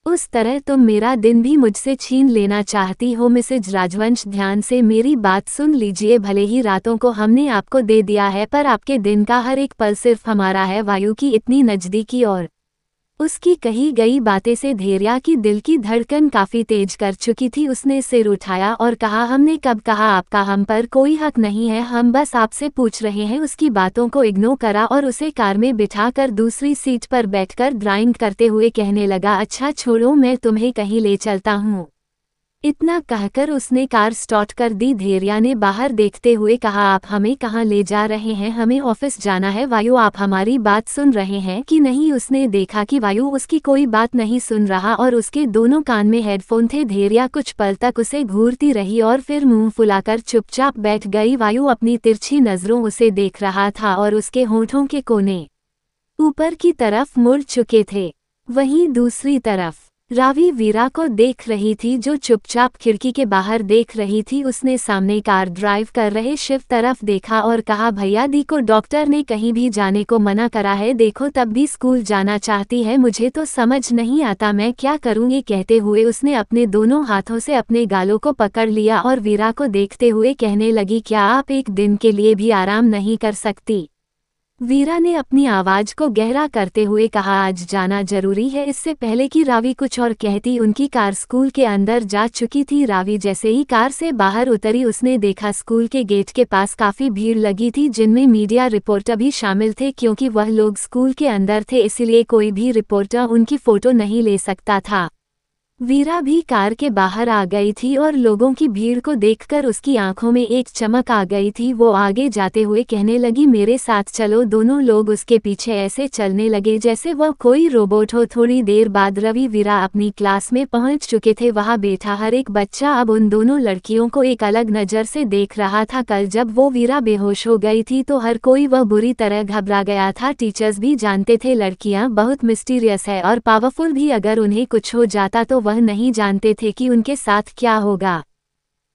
उस तरह तुम मेरा दिन भी मुझसे छीन लेना चाहती हो। मिसेज राजवंश, ध्यान से मेरी बात सुन लीजिए। भले ही रातों को हमने आपको दे दिया है, पर आपके दिन का हर एक पल सिर्फ हमारा है। वायु की इतनी नज़दीकी और उसकी कही गई बातें से धैर्या की दिल की धड़कन काफी तेज कर चुकी थी। उसने सिर उठाया और कहा, हमने कब कहा आपका हम पर कोई हक नहीं है, हम बस आपसे पूछ रहे हैं। उसकी बातों को इग्नोर करा और उसे कार में बिठाकर दूसरी सीट पर बैठकर ड्राइंग करते हुए कहने लगा, अच्छा छोड़ो, मैं तुम्हें कहीं ले चलता हूँ। इतना कहकर उसने कार स्टार्ट कर दी। धैर्या ने बाहर देखते हुए कहा, आप हमें कहाँ ले जा रहे हैं? हमें ऑफिस जाना है। वायु, आप हमारी बात सुन रहे हैं कि नहीं? उसने देखा कि वायु उसकी कोई बात नहीं सुन रहा और उसके दोनों कान में हेडफोन थे। धैर्या कुछ पल तक उसे घूरती रही और फिर मुंह फुलाकर चुपचाप बैठ गई। वायु अपनी तिरछी नजरों उसे देख रहा था और उसके होंठों के कोने ऊपर की तरफ मुड़ चुके थे। वहीं दूसरी तरफ रावी वीरा को देख रही थी, जो चुपचाप खिड़की के बाहर देख रही थी। उसने सामने कार ड्राइव कर रहे शिव तरफ देखा और कहा, भैया दी को डॉक्टर ने कहीं भी जाने को मना करा है, देखो तब भी स्कूल जाना चाहती है। मुझे तो समझ नहीं आता मैं क्या करूँ। ये कहते हुए उसने अपने दोनों हाथों से अपने गालों को पकड़ लिया और वीरा को देखते हुए कहने लगी, क्या आप एक दिन के लिए भी आराम नहीं कर सकती? वीरा ने अपनी आवाज को गहरा करते हुए कहा, आज जाना जरूरी है। इससे पहले कि रावी कुछ और कहती, उनकी कार स्कूल के अंदर जा चुकी थी। रावी जैसे ही कार से बाहर उतरी, उसने देखा स्कूल के गेट के पास काफी भीड़ लगी थी, जिनमें मीडिया रिपोर्टर भी शामिल थे। क्योंकि वह लोग स्कूल के अंदर थे, इसलिए कोई भी रिपोर्टर उनकी फोटो नहीं ले सकता था। वीरा भी कार के बाहर आ गई थी और लोगों की भीड़ को देखकर उसकी आंखों में एक चमक आ गई थी। वो आगे जाते हुए कहने लगी, मेरे साथ चलो। दोनों लोग उसके पीछे ऐसे चलने लगे जैसे वह कोई रोबोट हो। थोड़ी देर बाद रवि वीरा अपनी क्लास में पहुंच चुके थे। वहां बैठा हर एक बच्चा अब उन दोनों लड़कियों को एक अलग नज़र से देख रहा था। कल जब वो वीरा बेहोश हो गई थी तो हर कोई वह बुरी तरह घबरा गया था। टीचर्स भी जानते थे लड़कियां बहुत मिस्टीरियस है और पावरफुल भी। अगर उन्हें कुछ हो जाता तो वह नहीं जानते थे कि उनके साथ क्या होगा।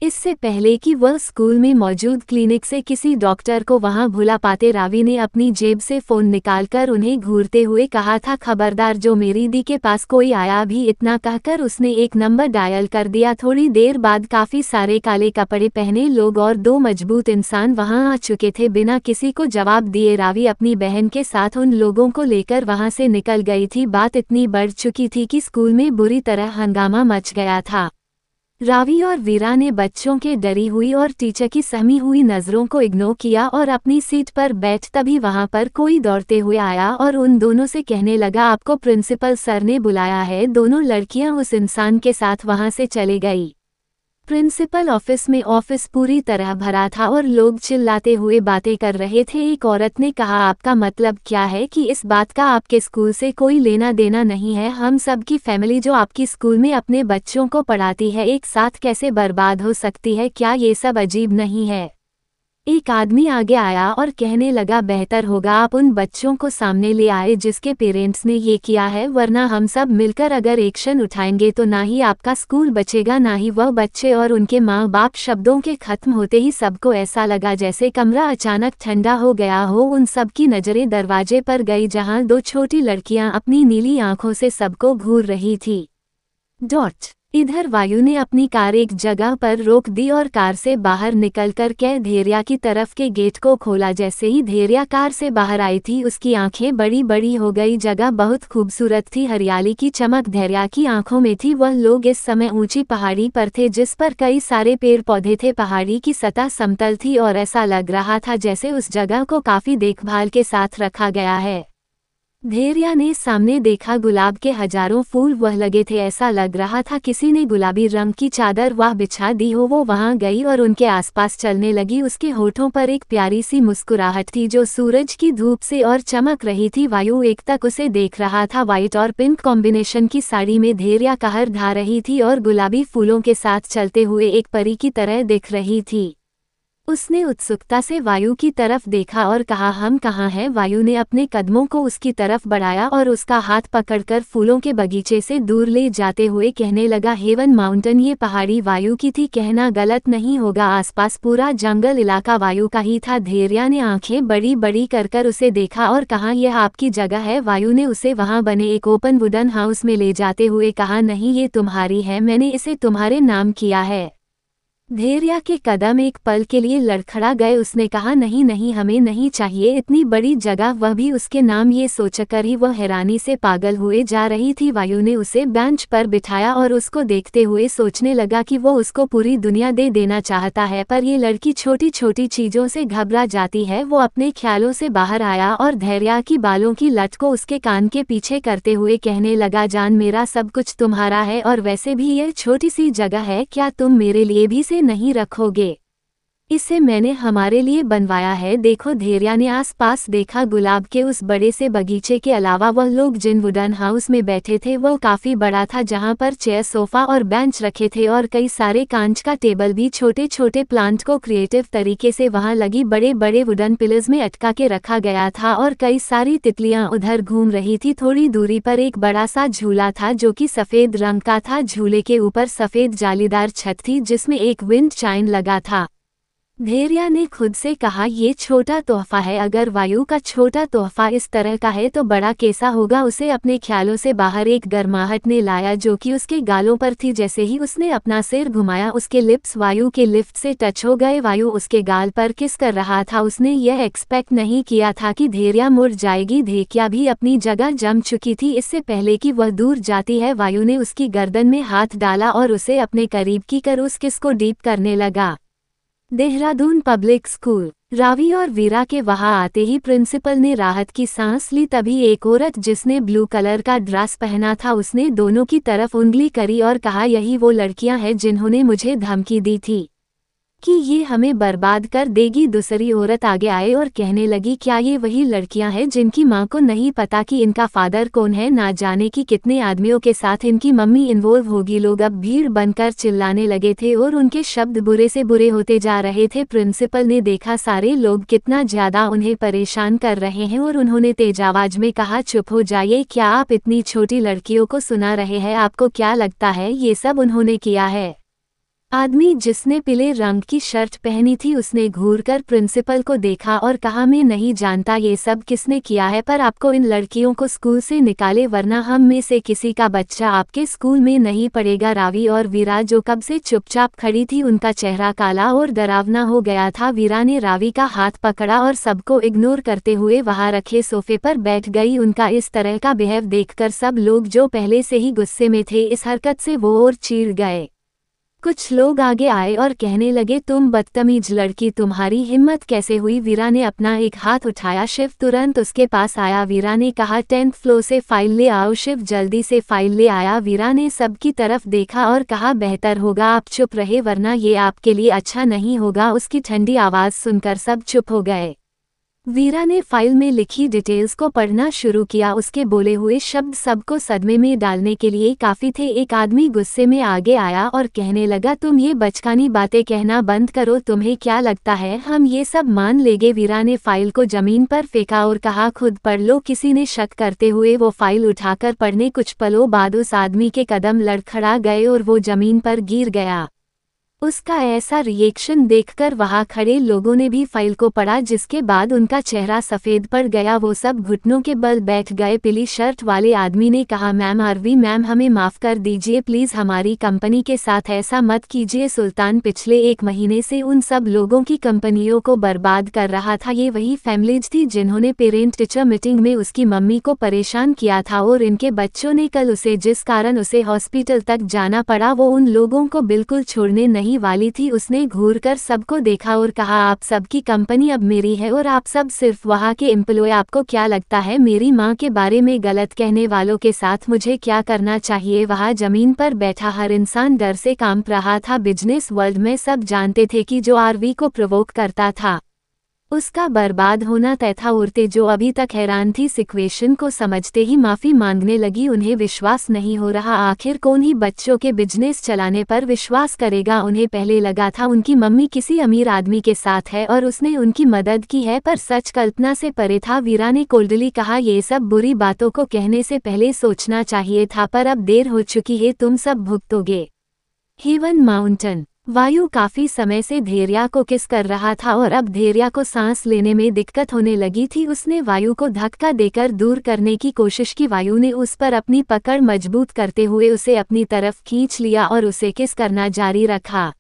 इससे पहले कि वह स्कूल में मौजूद क्लिनिक से किसी डॉक्टर को वहां भुला पाते, रावी ने अपनी जेब से फोन निकालकर उन्हें घूरते हुए कहा था, खबरदार जो मेरी दी के पास कोई आया भी। इतना कहकर उसने एक नंबर डायल कर दिया। थोड़ी देर बाद काफी सारे काले कपड़े पहने लोग और दो मजबूत इंसान वहां आ चुके थे। बिना किसी को जवाब दिए रावी अपनी बहन के साथ उन लोगों को लेकर वहां से निकल गई थी। बात इतनी बढ़ चुकी थी कि स्कूल में बुरी तरह हंगामा मच गया था। रावी और वीरा ने बच्चों के डरी हुई और टीचर की सहमी हुई नज़रों को इग्नोर किया और अपनी सीट पर बैठ। तभी वहां पर कोई दौड़ते हुए आया और उन दोनों से कहने लगा, आपको प्रिंसिपल सर ने बुलाया है। दोनों लड़कियां उस इंसान के साथ वहां से चली गई। प्रिंसिपल ऑफिस में ऑफिस पूरी तरह भरा था और लोग चिल्लाते हुए बातें कर रहे थे। एक औरत ने कहा, आपका मतलब क्या है कि इस बात का आपके स्कूल से कोई लेना देना नहीं है? हम सब की फैमिली जो आपकी स्कूल में अपने बच्चों को पढ़ाती है, एक साथ कैसे बर्बाद हो सकती है? क्या ये सब अजीब नहीं है? एक आदमी आगे आया और कहने लगा, बेहतर होगा आप उन बच्चों को सामने ले आए जिसके पेरेंट्स ने ये किया है, वरना हम सब मिलकर अगर एक्शन उठाएंगे तो ना ही आपका स्कूल बचेगा ना ही वह बच्चे और उनके माँ बाप। शब्दों के खत्म होते ही सबको ऐसा लगा जैसे कमरा अचानक ठंडा हो गया हो। उन सब की नजरें दरवाजे पर गई जहाँ दो छोटी लड़कियां अपनी नीली आंखों से सबको घूर रही थी। इधर वायु ने अपनी कार एक जगह पर रोक दी और कार से बाहर निकलकर धैर्या की तरफ के गेट को खोला। जैसे ही धैर्या कार से बाहर आई थी उसकी आंखें बड़ी बड़ी हो गई। जगह बहुत खूबसूरत थी, हरियाली की चमक धैर्या की आंखों में थी। वह लोग इस समय ऊंची पहाड़ी पर थे जिस पर कई सारे पेड़ पौधे थे। पहाड़ी की सतह समतल थी और ऐसा लग रहा था जैसे उस जगह को काफी देखभाल के साथ रखा गया है। धैर्या ने सामने देखा, गुलाब के हजारों फूल वह लगे थे। ऐसा लग रहा था किसी ने गुलाबी रंग की चादर वह बिछा दी हो। वो वहां गई और उनके आसपास चलने लगी। उसके होठों पर एक प्यारी सी मुस्कुराहट थी जो सूरज की धूप से और चमक रही थी। वायु एकटक उसे देख रहा था। व्हाइट और पिंक कॉम्बिनेशन की साड़ी में धैर्या कहर ढा रही थी और गुलाबी फूलों के साथ चलते हुए एक परी की तरह दिख रही थी। उसने उत्सुकता से वायु की तरफ देखा और कहा, हम कहाँ हैं? वायु ने अपने कदमों को उसकी तरफ बढ़ाया और उसका हाथ पकड़कर फूलों के बगीचे से दूर ले जाते हुए कहने लगा, हेवन माउंटेन। ये पहाड़ी वायु की थी, कहना गलत नहीं होगा। आसपास पूरा जंगल इलाका वायु का ही था। धैर्या ने आंखें बड़ी बड़ी कर उसे देखा और कहा, यह आपकी जगह है? वायु ने उसे वहां बने एक ओपन वुडन हाउस में ले जाते हुए कहा, नहीं ये तुम्हारी है, मैंने इसे तुम्हारे नाम किया है। धैर्या के कदम एक पल के लिए लड़खड़ा गए। उसने कहा, नहीं नहीं, हमें नहीं चाहिए इतनी बड़ी जगह, वह भी उसके नाम। ये सोचकर ही वह हैरानी से पागल हुए जा रही थी। वायु ने उसे बेंच पर बिठाया और उसको देखते हुए सोचने लगा कि वो उसको पूरी दुनिया दे देना चाहता है, पर ये लड़की छोटी छोटी चीजों से घबरा जाती है। वो अपने ख्यालों से बाहर आया और धैर्या की बालों की लट को उसके कान के पीछे करते हुए कहने लगा, जान, मेरा सब कुछ तुम्हारा है और वैसे भी यह छोटी सी जगह है, क्या तुम मेरे लिए भी नहीं रखोगे? इसे मैंने हमारे लिए बनवाया है। देखो। धैर्या ने आसपास देखा। गुलाब के उस बड़े से बगीचे के अलावा वह लोग जिन वुडन हाउस में बैठे थे वो काफी बड़ा था, जहां पर चेयर, सोफा और बेंच रखे थे और कई सारे कांच का टेबल भी। छोटे छोटे प्लांट को क्रिएटिव तरीके से वहां लगी बड़े बड़े वुडन पिलर्स में अटका के रखा गया था और कई सारी तितलियां उधर घूम रही थी। थोड़ी दूरी पर एक बड़ा सा झूला था जो कि सफेद रंग का था। झूले के ऊपर सफेद जालीदार छत थी जिसमें एक विंड चाइन लगा था। धैर्या ने खुद से कहा, ये छोटा तोहफा है। अगर वायु का छोटा तोहफा इस तरह का है तो बड़ा कैसा होगा? उसे अपने ख्यालों से बाहर एक गर्माहट ने लाया जो कि उसके गालों पर थी। जैसे ही उसने अपना सिर घुमाया उसके लिप्स वायु के लिफ्ट से टच हो गए। वायु उसके गाल पर किस कर रहा था। उसने यह एक्सपेक्ट नहीं किया था कि धैर्या मुड़ जाएगी। धैर्या भी अपनी जगह जम चुकी थी इससे पहले कि वह दूर जाती है। वायु ने उसकी गर्दन में हाथ डाला और उसे अपने करीब की कर उस किस को डीप करने लगा। Dehradun public school. रावी और वीरा के वहां आते ही प्रिंसिपल ने राहत की सांस ली। तभी एक औरत जिसने ब्लू कलर का ड्रेस पहना था उसने दोनों की तरफ उंगली करी और कहा, यही वो लड़कियां हैं जिन्होंने मुझे धमकी दी थी कि ये हमें बर्बाद कर देगी। दूसरी औरत आगे आए और कहने लगी, क्या ये वही लड़कियां हैं जिनकी मां को नहीं पता कि इनका फादर कौन है? ना जाने कि कितने आदमियों के साथ इनकी मम्मी इन्वॉल्व होगी। लोग अब भीड़ बनकर चिल्लाने लगे थे और उनके शब्द बुरे से बुरे होते जा रहे थे। प्रिंसिपल ने देखा सारे लोग कितना ज्यादा उन्हें परेशान कर रहे हैं और उन्होंने तेज आवाज में कहा, चुप हो जाइए। क्या आप इतनी छोटी लड़कियों को सुना रहे हैं? आपको क्या लगता है ये सब उन्होंने किया है? आदमी जिसने पीले रंग की शर्ट पहनी थी उसने घूरकर प्रिंसिपल को देखा और कहा, मैं नहीं जानता ये सब किसने किया है, पर आपको इन लड़कियों को स्कूल से निकाले वरना हम में से किसी का बच्चा आपके स्कूल में नहीं पढ़ेगा। रावी और वीरा जो कब से चुपचाप खड़ी थी उनका चेहरा काला और डरावना हो गया था। वीरा ने रावी का हाथ पकड़ा और सबको इग्नोर करते हुए वहां रखे सोफे पर बैठ गई। उनका इस तरह का बिहेव देखकर सब लोग जो पहले से ही गुस्से में थे इस हरकत से वो और चिढ़ गए। कुछ लोग आगे आए और कहने लगे, तुम बदतमीज लड़की, तुम्हारी हिम्मत कैसे हुई? वीरा ने अपना एक हाथ उठाया। शिव तुरंत उसके पास आया। वीरा ने कहा, 10th फ्लोर से फाइल ले आओ। शिव जल्दी से फाइल ले आया। वीरा ने सबकी तरफ देखा और कहा, बेहतर होगा आप चुप रहे वरना ये आपके लिए अच्छा नहीं होगा। उसकी ठंडी आवाज सुनकर सब चुप हो गए। वीरा ने फाइल में लिखी डिटेल्स को पढ़ना शुरू किया। उसके बोले हुए शब्द सबको सदमे में डालने के लिए काफी थे। एक आदमी गुस्से में आगे आया और कहने लगा, तुम ये बचकानी बातें कहना बंद करो। तुम्हें क्या लगता है हम ये सब मान लेंगे? वीरा ने फाइल को जमीन पर फेंका और कहा, खुद पढ़ लो। किसी ने शक करते हुए वो फाइल उठाकर पढ़ने कुछ पलों बाद उस आदमी के कदम लड़खड़ा गए और वो जमीन पर गिर गया। उसका ऐसा रिएक्शन देखकर वहां खड़े लोगों ने भी फाइल को पढ़ा, जिसके बाद उनका चेहरा सफेद पड़ गया। वो सब घुटनों के बल बैठ गए। पीली शर्ट वाले आदमी ने कहा, मैम आरवी मैम, हमें माफ कर दीजिए प्लीज, हमारी कंपनी के साथ ऐसा मत कीजिए। सुल्तान पिछले 1 महीने से उन सब लोगों की कंपनियों को बर्बाद कर रहा था। ये वही फैमिलीज थी जिन्होंने पेरेंट टीचर मीटिंग में उसकी मम्मी को परेशान किया था और इनके बच्चों ने कल उसे, जिस कारण उसे हॉस्पिटल तक जाना पड़ा, वो उन लोगों को बिल्कुल छोड़ने नहीं वाली थी। उसने घूरकर सबको देखा और कहा, आप सबकी कंपनी अब मेरी है और आप सब सिर्फ वहाँ के एम्प्लॉय। आपको क्या लगता है मेरी माँ के बारे में गलत कहने वालों के साथ मुझे क्या करना चाहिए? वहाँ जमीन पर बैठा हर इंसान डर से कांप रहा था। बिजनेस वर्ल्ड में सब जानते थे कि जो आरवी को प्रोवोक करता था उसका बर्बाद होना तय था। औरतें जो अभी तक हैरान थी सिचुएशन को समझते ही माफी मांगने लगी। उन्हें विश्वास नहीं हो रहा, आखिर कौन ही बच्चों के बिजनेस चलाने पर विश्वास करेगा? उन्हें पहले लगा था उनकी मम्मी किसी अमीर आदमी के साथ है और उसने उनकी मदद की है, पर सच कल्पना से परे था। वीरा ने कोल्डली कहा, ये सब बुरी बातों को कहने से पहले सोचना चाहिए था, पर अब देर हो चुकी है, तुम सब भुगतोगे। Haven mountain. वायु काफी समय से धैर्या को किस कर रहा था और अब धैर्या को सांस लेने में दिक्कत होने लगी थी। उसने वायु को धक्का देकर दूर करने की कोशिश की। वायु ने उस पर अपनी पकड़ मजबूत करते हुए उसे अपनी तरफ खींच लिया और उसे किस करना जारी रखा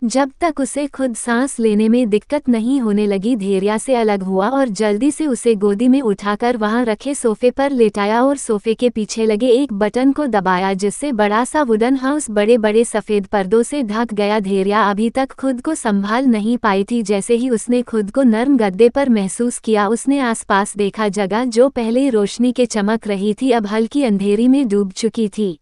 जब तक उसे खुद सांस लेने में दिक्कत नहीं होने लगी। धैर्या से अलग हुआ और जल्दी से उसे गोदी में उठाकर वहां रखे सोफे पर लेटाया और सोफे के पीछे लगे एक बटन को दबाया, जिससे बड़ा सा वुडन हाउस बड़े बड़े सफेद पर्दों से ढक गया। धैर्या अभी तक खुद को संभाल नहीं पाई थी। जैसे ही उसने खुद को नर्म गद्दे पर महसूस किया, उसने आसपास देखा। जगह जो पहले रोशनी के चमक रही थी अब हल्की अंधेरी में डूब चुकी थी।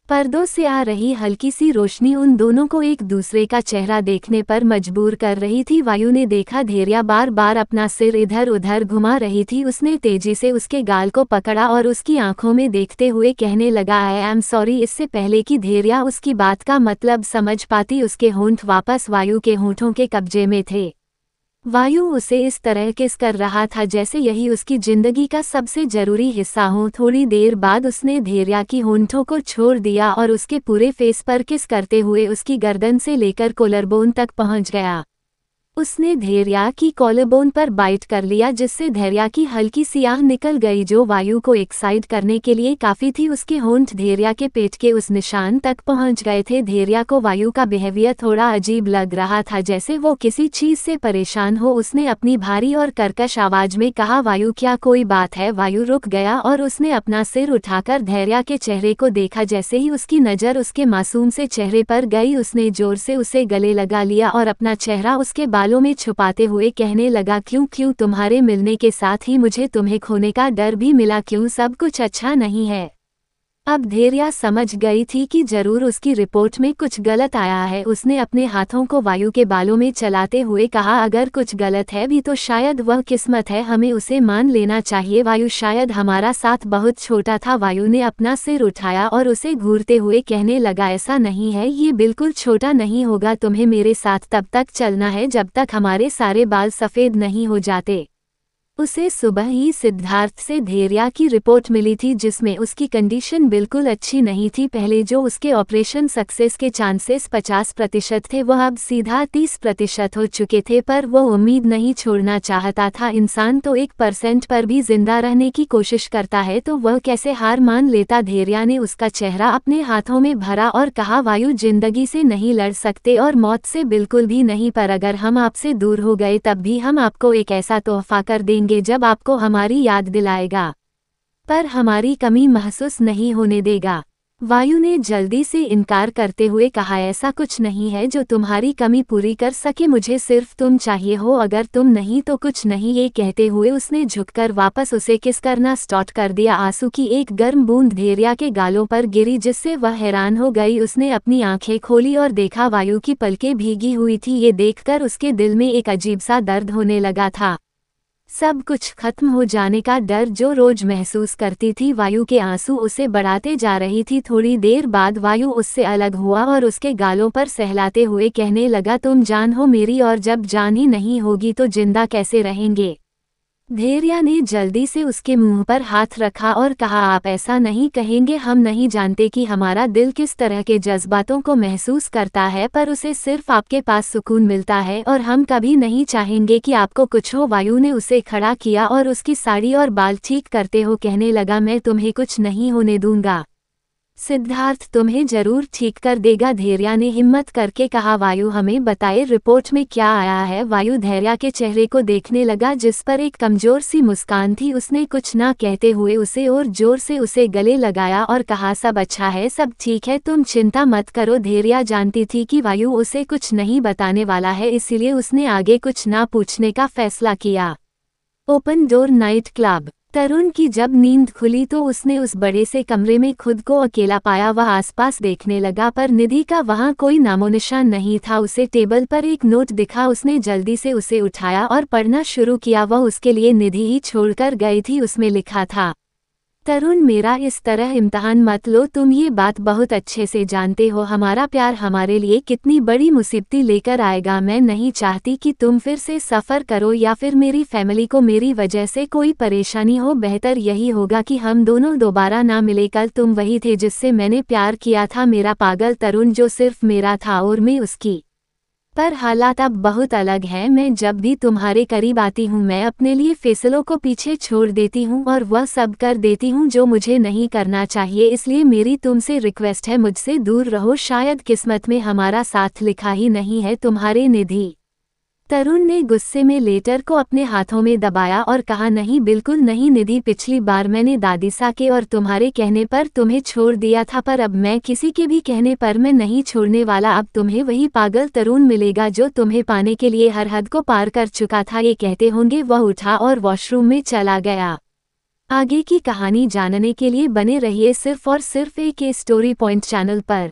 पर्दों से आ रही हल्की सी रोशनी उन दोनों को एक दूसरे का चेहरा देखने पर मजबूर कर रही थी। वायु ने देखा धैर्या बार बार अपना सिर इधर उधर घुमा रही थी। उसने तेजी से उसके गाल को पकड़ा और उसकी आंखों में देखते हुए कहने लगा, आई एम सॉरी। इससे पहले कि धैर्या उसकी बात का मतलब समझ पाती, उसके होंठ वापस वायु के होंठों के कब्जे में थे। वायु उसे इस तरह किस कर रहा था जैसे यही उसकी जिंदगी का सबसे जरूरी हिस्सा हो। थोड़ी देर बाद उसने धैर्या की होंठों को छोड़ दिया और उसके पूरे फेस पर किस करते हुए उसकी गर्दन से लेकर कॉलरबोन तक पहुंच गया। उसने धैर्या की कॉलरबोन पर बाइट कर लिया, जिससे धैर्या की हल्की सी आह निकल गई जो वायु को एक्साइट करने के लिए काफी थी। उसके होंठ धैर्या के पेट के उस निशान तक पहुंच गए थे। धैर्या को वायु का बिहेवियर थोड़ा अजीब लग रहा था, जैसे वो किसी चीज से परेशान हो। उसने अपनी भारी और कर्कश आवाज में कहा, वायु क्या कोई बात है? वायु रुक गया और उसने अपना सिर उठाकर धैर्या के चेहरे को देखा। जैसे ही उसकी नजर उसके मासूम से चेहरे पर गई, उसने जोर से उसे गले लगा लिया और अपना चेहरा उसके बालों में छुपाते हुए कहने लगा, क्यों तुम्हारे मिलने के साथ ही मुझे तुम्हें खोने का डर भी मिला? क्यों सब कुछ अच्छा नहीं है? अब धैर्या समझ गई थी कि जरूर उसकी रिपोर्ट में कुछ गलत आया है। उसने अपने हाथों को वायु के बालों में चलाते हुए कहा, अगर कुछ गलत है भी तो शायद वह किस्मत है, हमें उसे मान लेना चाहिए। वायु, शायद हमारा साथ बहुत छोटा था। वायु ने अपना सिर उठाया और उसे घूरते हुए कहने लगा, ऐसा नहीं है, ये बिल्कुल छोटा नहीं होगा। तुम्हें मेरे साथ तब तक चलना है जब तक हमारे सारे बाल सफ़ेद नहीं हो जाते। उसे सुबह ही सिद्धार्थ से धैर्या की रिपोर्ट मिली थी, जिसमें उसकी कंडीशन बिल्कुल अच्छी नहीं थी। पहले जो उसके ऑपरेशन सक्सेस के चांसेस 50% थे, वह अब सीधा 30% हो चुके थे। पर वो उम्मीद नहीं छोड़ना चाहता था। इंसान तो 1% पर भी जिंदा रहने की कोशिश करता है, तो वह कैसे हार मान लेता? धैर्या ने उसका चेहरा अपने हाथों में भरा और कहा, वायु, जिंदगी से नहीं लड़ सकते और मौत से बिल्कुल भी नहीं, पर अगर हम आपसे दूर हो गए तब भी हम आपको एक ऐसा तोहफा कर देंगे जब आपको हमारी याद दिलाएगा, पर हमारी कमी महसूस नहीं होने देगा। वायु ने जल्दी से इनकार करते हुए कहा, ऐसा कुछ नहीं है जो तुम्हारी कमी पूरी कर सके, मुझे सिर्फ तुम चाहिए हो, अगर तुम नहीं तो कुछ नहीं। ये कहते हुए उसने झुककर वापस उसे किस करना स्टार्ट कर दिया। आंसू की एक गर्म बूंद धैर्या के गालों पर गिरी, जिससे वह हैरान हो गई। उसने अपनी आंखें खोली और देखा वायु की पलकें भीगी हुई थी। ये देखकर उसके दिल में एक अजीब सा दर्द होने लगा था। सब कुछ खत्म हो जाने का डर जो रोज महसूस करती थी। वायु के आंसू उसे बढ़ाते जा रही थी। थोड़ी देर बाद वायु उससे अलग हुआ और उसके गालों पर सहलाते हुए कहने लगा, तुम जान हो मेरी, और जब जान ही नहीं होगी तो जिंदा कैसे रहेंगे। धैर्या ने जल्दी से उसके मुंह पर हाथ रखा और कहा, आप ऐसा नहीं कहेंगे, हम नहीं जानते कि हमारा दिल किस तरह के जज्बातों को महसूस करता है, पर उसे सिर्फ आपके पास सुकून मिलता है और हम कभी नहीं चाहेंगे कि आपको कुछ हो। वायु ने उसे खड़ा किया और उसकी साड़ी और बाल ठीक करते हो कहने लगा, मैं तुम्हें कुछ नहीं होने दूंगा, सिद्धार्थ तुम्हें जरूर ठीक कर देगा। धैर्या ने हिम्मत करके कहा, वायु हमें बताए रिपोर्ट में क्या आया है। वायु धैर्या के चेहरे को देखने लगा जिस पर एक कमजोर सी मुस्कान थी। उसने कुछ ना कहते हुए उसे और जोर से उसे गले लगाया और कहा, सब अच्छा है, सब ठीक है, तुम चिंता मत करो। धैर्या जानती थी कि वायु उसे कुछ नहीं बताने वाला है, इसलिए उसने आगे कुछ ना पूछने का फैसला किया। Open door night club. Tarun की जब नींद खुली तो उसने उस बड़े से कमरे में खुद को अकेला पाया। वह आसपास देखने लगा पर निधि का वहां कोई नामोनिशान नहीं था। उसे टेबल पर एक नोट दिखा, उसने जल्दी से उसे उठाया और पढ़ना शुरू किया। वह उसके लिए निधि ही छोड़कर गई थी। उसमें लिखा था, तरुण मेरा इस तरह इम्तहान मत लो, तुम ये बात बहुत अच्छे से जानते हो हमारा प्यार हमारे लिए कितनी बड़ी मुसीबती लेकर आएगा। मैं नहीं चाहती कि तुम फिर से सफ़र करो या फिर मेरी फैमिली को मेरी वजह से कोई परेशानी हो। बेहतर यही होगा कि हम दोनों दोबारा ना मिले। कल तुम वही थे जिससे मैंने प्यार किया था, मेरा पागल तरुण जो सिर्फ मेरा था और मैं उसकी। पर हालात अब बहुत अलग हैं। मैं जब भी तुम्हारे करीब आती हूँ मैं अपने लिए फैसलों को पीछे छोड़ देती हूँ और वह सब कर देती हूँ जो मुझे नहीं करना चाहिए। इसलिए मेरी तुमसे रिक्वेस्ट है, मुझसे दूर रहो, शायद किस्मत में हमारा साथ लिखा ही नहीं है। तुम्हारे निधि। तरुण ने गुस्से में लेटर को अपने हाथों में दबाया और कहा, नहीं बिल्कुल नहीं निधि, पिछली बार मैंने दादीसा के और तुम्हारे कहने पर तुम्हें छोड़ दिया था, पर अब मैं किसी के भी कहने पर मैं नहीं छोड़ने वाला। अब तुम्हें वही पागल तरुण मिलेगा जो तुम्हें पाने के लिए हर हद को पार कर चुका था। ये कहते होंगे वह उठा और वॉशरूम में चला गया। आगे की कहानी जानने के लिए बने रहिए सिर्फ और सिर्फ एक स्टोरी पॉइंट चैनल पर।